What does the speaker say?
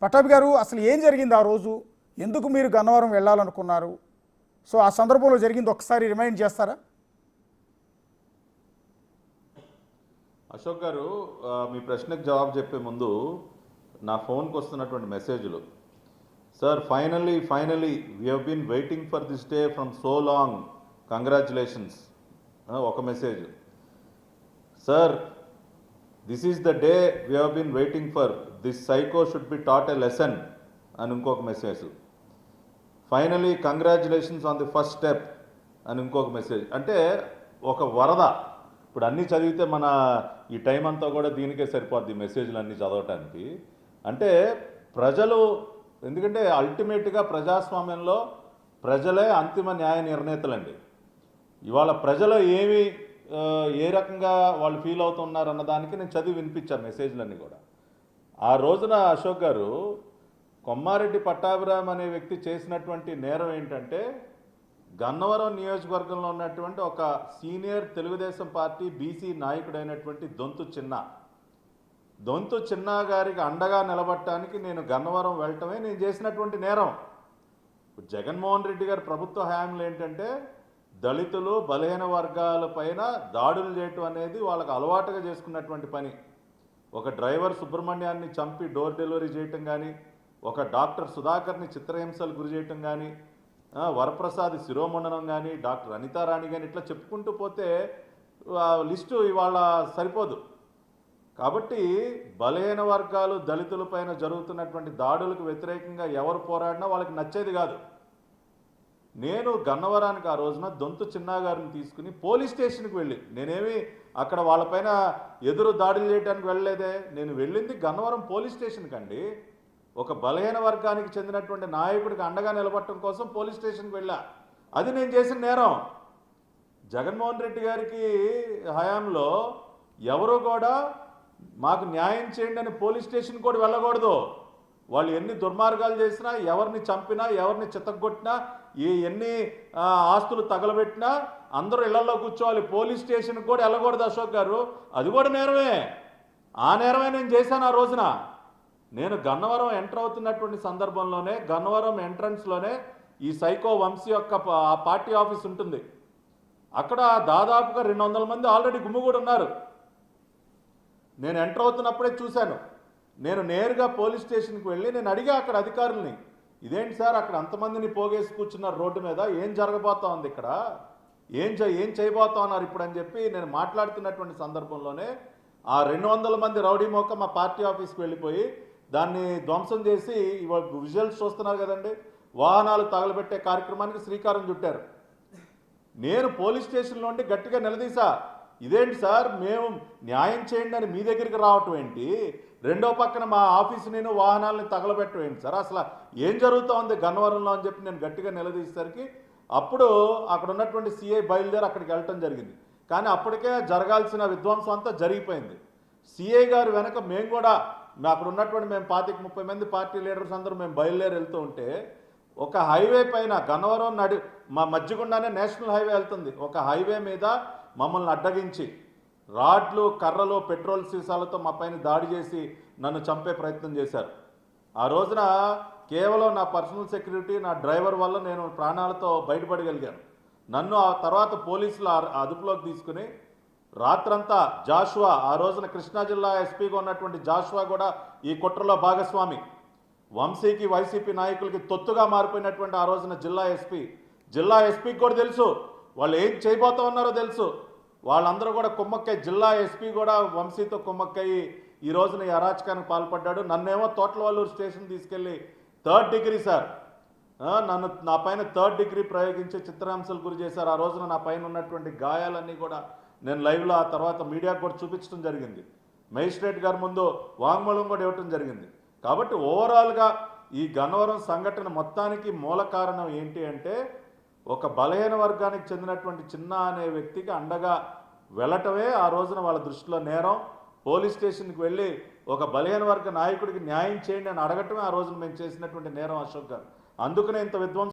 పట్టాభి గారు, అసలు ఏం జరిగింది ఆ రోజు? ఎందుకు మీరు గన్నవరం వెళ్ళాలనుకున్నారు? సో ఆ సందర్భంలో జరిగింది ఒకసారి రిమైండ్ చేస్తారా? అశోక్ గారు, మీ ప్రశ్నకు జవాబు చెప్పే ముందు నా ఫోన్కి వస్తున్నటువంటి మెసేజ్లు, sir finally we have been waiting for this day from so long, congratulations ఒక message. Sir, this is the day we have been waiting for, this psycho should be taught a lesson అని ఇంకొక message. Finally congratulations on the first step అని ఇంకొక message. అంటే ఒక వరద. ఇప్పుడు అన్నీ చదివితే మన ఈ టైం అంతా కూడా దీనికే సరిపోద్ది, మెసేజ్లు అన్నీ చదవటానికి. అంటే ప్రజలు, ఎందుకంటే అల్టిమేట్గా ప్రజాస్వామ్యంలో ప్రజలే అంతిమ న్యాయ నిర్ణేతలండి. ఇవాళ ప్రజలు ఏ రకంగా వాళ్ళు ఫీల్ అవుతున్నారు అన్నదానికి నేను చదివి వినిపించాను మెసేజ్లన్నీ కూడా. ఆ రోజున అశోక్ గారు, కొమ్మారెడ్డి పట్టాభిరామ్ అనే వ్యక్తి చేసినటువంటి నేరం ఏంటంటే, గన్నవరం నియోజకవర్గంలో ఉన్నటువంటి ఒక సీనియర్ తెలుగుదేశం పార్టీ బీసీ నాయకుడైనటువంటి దొంతు చిన్న గారికి అండగా నిలబడటానికి నేను గన్నవరం వెళ్ళటమే నేను చేసినటువంటి నేరం. జగన్మోహన్ రెడ్డి గారి ప్రభుత్వ హయాంలో ఏంటంటే, దళితులు బలహీన వర్గాల పైన దాడులు చేయటం అనేది వాళ్ళకు అలవాటుగా చేసుకున్నటువంటి పని. ఒక డ్రైవర్ సుబ్రహ్మణ్యాన్ని చంపి డోర్ డెలివరీ చేయటం కానీ, ఒక డాక్టర్ సుధాకర్ని చిత్రహింసలు గురి చేయటం కానీ, వరప్రసాద్ శిరోమండనం కానీ, డాక్టర్ అనితారాణి కానీ, ఇట్లా చెప్పుకుంటూ పోతే లిస్టు ఇవాళ సరిపోదు. కాబట్టి బలహీన వర్గాలు దళితులపైన జరుగుతున్నటువంటి దాడులకు వ్యతిరేకంగా ఎవరు పోరాడినా వాళ్ళకి నచ్చేది కాదు. నేను గన్నవరానికి ఆ రోజున దొంతు చిన్నా గారిని తీసుకుని పోలీస్ స్టేషన్కి వెళ్ళి, నేనేమి అక్కడ వాళ్ళపైన ఎదురు దాడులు చేయడానికి వెళ్ళలేదే, నేను వెళ్ళింది గన్నవరం పోలీస్ స్టేషన్కి అండి. ఒక బలహీన వర్గానికి చెందినటువంటి నాయకుడికి అండగా నిలబడటం కోసం పోలీస్ స్టేషన్కి వెళ్ళా. అది నేను చేసిన నేరం. జగన్మోహన్ రెడ్డి గారికి హయాంలో ఎవరు కూడా మాకు న్యాయం చేయండి అని పోలీస్ స్టేషన్ కూడా వెళ్ళకూడదు. వాళ్ళు ఎన్ని దుర్మార్గాలు చేసినా, ఎవరిని చంపినా, ఎవరిని చితగ్గొట్టినా, ఎన్ని ఆస్తులు తగలబెట్టినా అందరూ ఇళ్లలో కూర్చోవాలి. పోలీస్ స్టేషన్కి కూడా వెళ్ళకూడదు అశోక్ గారు. అది కూడా నేరమే. ఆ నేరమే నేను చేశాను ఆ రోజున. నేను గన్నవరం ఎంటర్ అవుతున్నటువంటి సందర్భంలోనే, గన్నవరం ఎంట్రన్స్లోనే ఈ సైకో వంశీ యొక్క పార్టీ ఆఫీస్ ఉంటుంది. అక్కడ దాదాపుగా 200 మంది ఆల్రెడీ గుమ్మిగూడి ఉన్నారు. నేను ఎంటర్ అవుతున్నప్పుడే చూశాను. నేను నేరుగా పోలీస్ స్టేషన్కి వెళ్ళి నేను అడిగా అక్కడ అధికారుల్ని, ఇదేంటి సార్ అక్కడ అంతమందిని పోగేసి కూర్చున్నారు రోడ్డు మీద, ఏం జరగబోతా ఉంది ఇక్కడ, ఏం చేయబోతా ఉన్నారు ఇప్పుడు అని చెప్పి నేను మాట్లాడుతున్నటువంటి సందర్భంలోనే ఆ 200 మంది రౌడీ మోక మా పార్టీ ఆఫీస్కి వెళ్ళిపోయి దాన్ని ధ్వంసం చేసి, ఇవాళ విజువల్స్ చూస్తున్నారు కదండి, వాహనాలు తగలబెట్టే కార్యక్రమానికి శ్రీకారం చుట్టారు. నేను పోలీస్ స్టేషన్లో ఉండి గట్టిగా నిలదీశా, ఇదేంటి సార్ మేము న్యాయం చేయండి అని మీ దగ్గరికి రావటం ఏంటి, రెండో పక్కన మా ఆఫీసు నేను వాహనాలని తగలబెట్టడం ఏంటి సార్, అసలు ఏం జరుగుతూ ఉంది గన్నవరంలో అని చెప్పి నేను గట్టిగా నిలదీసేసరికి అప్పుడు అక్కడ ఉన్నటువంటి సిఐ బయలుదేరి అక్కడికి వెళ్ళటం జరిగింది. కానీ అప్పటికే జరగాల్సిన విధ్వంసం అంతా జరిగిపోయింది. సిఐ గారు వెనక మేము కూడా, అక్కడ ఉన్నటువంటి మేము 25-30 మంది పార్టీ లీడర్స్ అందరూ మేము బయలుదేరి వెళ్తూ ఉంటే, ఒక హైవే పైన గన్నవరం మా మధ్యగుండానే నేషనల్ హైవే వెళ్తుంది, ఒక హైవే మీద మమ్మల్ని అడ్డగించి రాడ్లు, కర్రలు, పెట్రోల్ సీసాలతో మా పైన దాడి చేసి నన్ను చంపే ప్రయత్నం చేశారు. ఆ రోజున కేవలం నా పర్సనల్ సెక్యూరిటీ, నా డ్రైవర్ వల్ల నేను ప్రాణాలతో బయటపడగలిగాను. నన్ను ఆ తర్వాత పోలీసులు అదుపులోకి తీసుకుని రాత్రంతా జాషువా, ఆ రోజున కృష్ణా జిల్లా ఎస్పీగా ఉన్నటువంటి జాషువా కూడా ఈ కుట్రలో భాగస్వామి. వంశీకి, వైసీపీ నాయకులకి తొత్తుగా మారిపోయినటువంటి ఆ రోజున జిల్లా ఎస్పీకి కూడా తెలుసు వాళ్ళు ఏం చేయబోతా ఉన్నారో తెలుసు. వాళ్ళందరూ కూడా కుమ్మక్కై, జిల్లా ఎస్పీ కూడా వంశీతో కుమ్మక్కయి ఈ రోజున ఈ అరాచకానికి పాల్పడ్డాడు. నన్నేమో తోట్లవల్లూరు స్టేషన్ తీసుకెళ్ళి 3rd డిగ్రీ సార్, నా పైన 3rd డిగ్రీ ప్రయోగించి చిత్రహింసలు గురి చేశారు. ఆ రోజున నా పైన ఉన్నటువంటి గాయాలన్నీ కూడా నేను లైవ్లో ఆ తర్వాత మీడియాకు కూడా చూపించడం జరిగింది. మేజిస్ట్రేట్ గారి ముందు వాంగ్మూలం కూడా ఇవ్వటం జరిగింది. కాబట్టి ఓవరాల్గా ఈ గన్నవరం సంఘటన మొత్తానికి మూల కారణం ఏంటి అంటే, ఒక బలహీన వర్గానికి చెందినటువంటి చిన్న అనే వ్యక్తికి అండగా వెళ్ళటమే ఆ రోజున వాళ్ళ దృష్టిలో నేరం. పోలీస్ స్టేషన్కి వెళ్ళి ఒక బలహీన వర్గ నాయకుడికి న్యాయం చేయండి అని అడగటమే ఆ రోజున మేము చేసినటువంటి నేరం అశోక్ గారు. అందుకనే ఇంత విధ్వంసం